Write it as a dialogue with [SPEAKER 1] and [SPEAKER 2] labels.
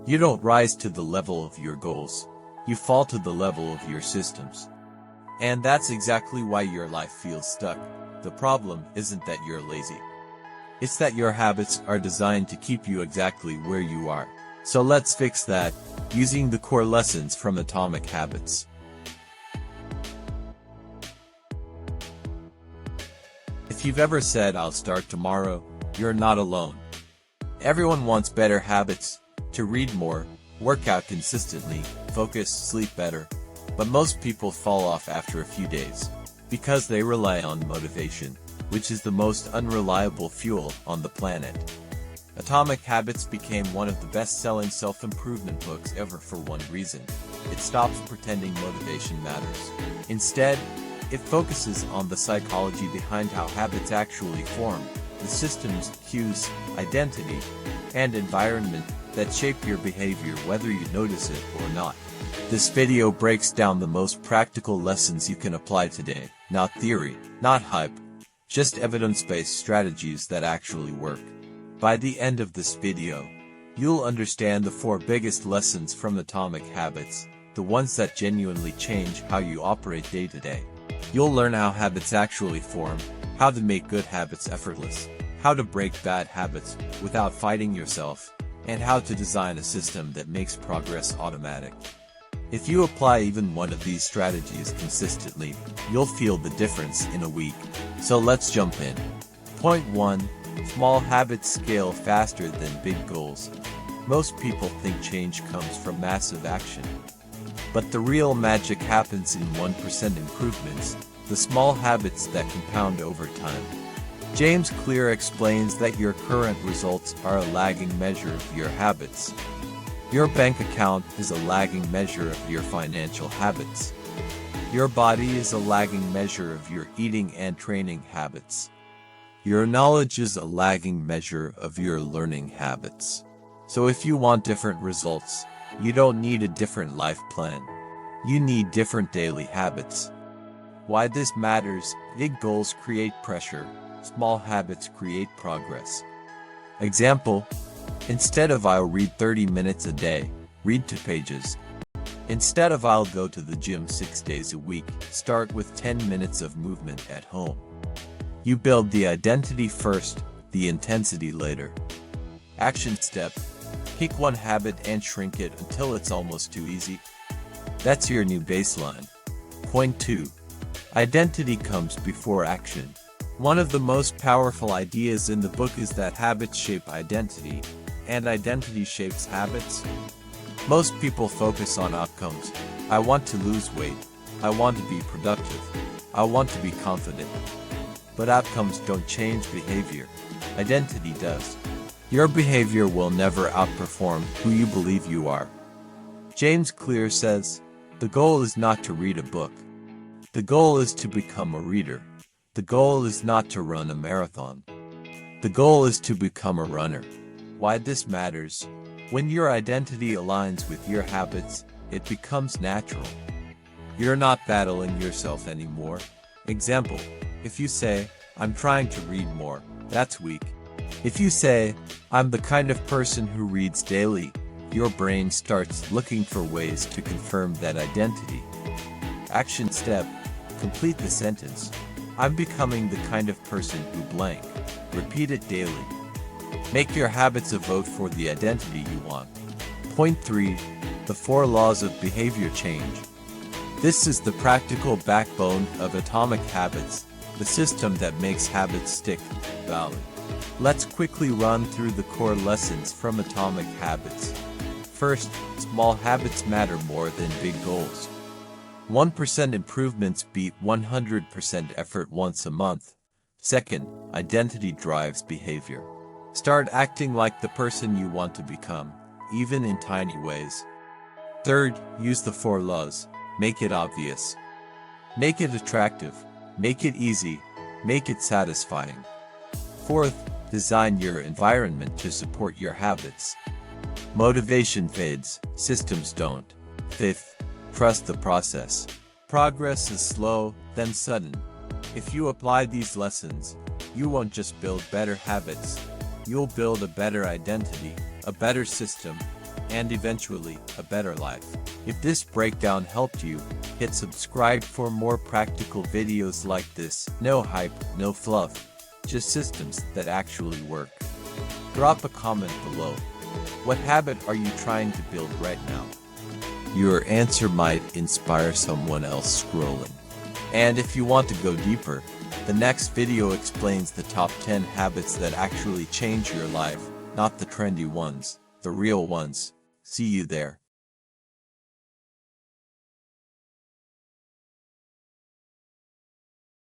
[SPEAKER 1] You don't rise to the level of your goals. You fall to the level of your systems. And that's exactly why your life feels stuck. The problem isn't that you're lazy. It's that your habits are designed to keep you exactly where you are. So let's fix that, using the core lessons from Atomic Habits. If you've ever said, "I'll start tomorrow," you're not alone. Everyone wants better habits, to read more, work out consistently, focus, sleep better. But most people fall off after a few days, because they rely on motivation, which is the most unreliable fuel on the planet. Atomic Habits became one of the best-selling self-improvement books ever for one reason. It stops pretending motivation matters. Instead, it focuses on the psychology behind how habits actually form, the systems, cues, identity, and environment that shape your behavior whether you notice it or not. This video breaks down the most practical lessons you can apply today, not theory, not hype, just evidence-based strategies that actually work. By the end of this video, you'll understand the 4 biggest lessons from Atomic Habits, the ones that genuinely change how you operate day to day. You'll learn how habits actually form, how to make good habits effortless, how to break bad habits without fighting yourself, and how to design a system that makes progress automatic. If you apply even one of these strategies consistently, you'll feel the difference in a week. So let's jump in. Point 1. Small habits scale faster than big goals. Most people think change comes from massive action. But the real magic happens in 1% improvements, the small habits that compound over time. James Clear explains that your current results are a lagging measure of your habits. Your bank account is a lagging measure of your financial habits. Your body is a lagging measure of your eating and training habits. Your knowledge is a lagging measure of your learning habits. So if you want different results, you don't need a different life plan. You need different daily habits. Why this matters: big goals create pressure, small habits create progress. Example: instead of "I'll read 30 minutes a day," read 2 pages. Instead of "I'll go to the gym 6 days a week," start with 10 minutes of movement at home. You build the identity first, the intensity later. Action step: pick one habit and shrink it until it's almost too easy. That's your new baseline. Point 2. Identity comes before action. One of the most powerful ideas in the book is that habits shape identity, and identity shapes habits. Most people focus on outcomes. I want to lose weight. I want to be productive. I want to be confident. But outcomes don't change behavior. Identity does. Your behavior will never outperform who you believe you are. James Clear says, "The goal is not to read a book. The goal is to become a reader. The goal is not to run a marathon. The goal is to become a runner." Why this matters: when your identity aligns with your habits, it becomes natural. You're not battling yourself anymore. Example: if you say, "I'm trying to read more," that's weak. If you say, "I'm the kind of person who reads daily," your brain starts looking for ways to confirm that identity. Action step: complete the sentence. "I'm becoming the kind of person who blank." Repeat it daily. Make your habits a vote for the identity you want. Point 3. The 4 laws of behavior change. This is the practical backbone of Atomic Habits, the system that makes habits stick. Valid. Let's quickly run through the core lessons from Atomic Habits. First, small habits matter more than big goals. 1% improvements beat 100% effort once a month. Second, identity drives behavior. Start acting like the person you want to become, even in tiny ways. Third, use the 4 laws. Make it obvious. Make it attractive. Make it easy. Make it satisfying. Fourth, design your environment to support your habits. Motivation fades, systems don't. Fifth, trust the process. Progress is slow, then sudden. If you apply these lessons, you won't just build better habits. You'll build a better identity, a better system, and eventually, a better life. If this breakdown helped you, hit subscribe for more practical videos like this. No hype, no fluff, just systems that actually work. Drop a comment below. What habit are you trying to build right now? Your answer might inspire someone else scrolling. And if you want to go deeper, the next video explains the top 10 habits that actually change your life, not the trendy ones, the real ones. See you there.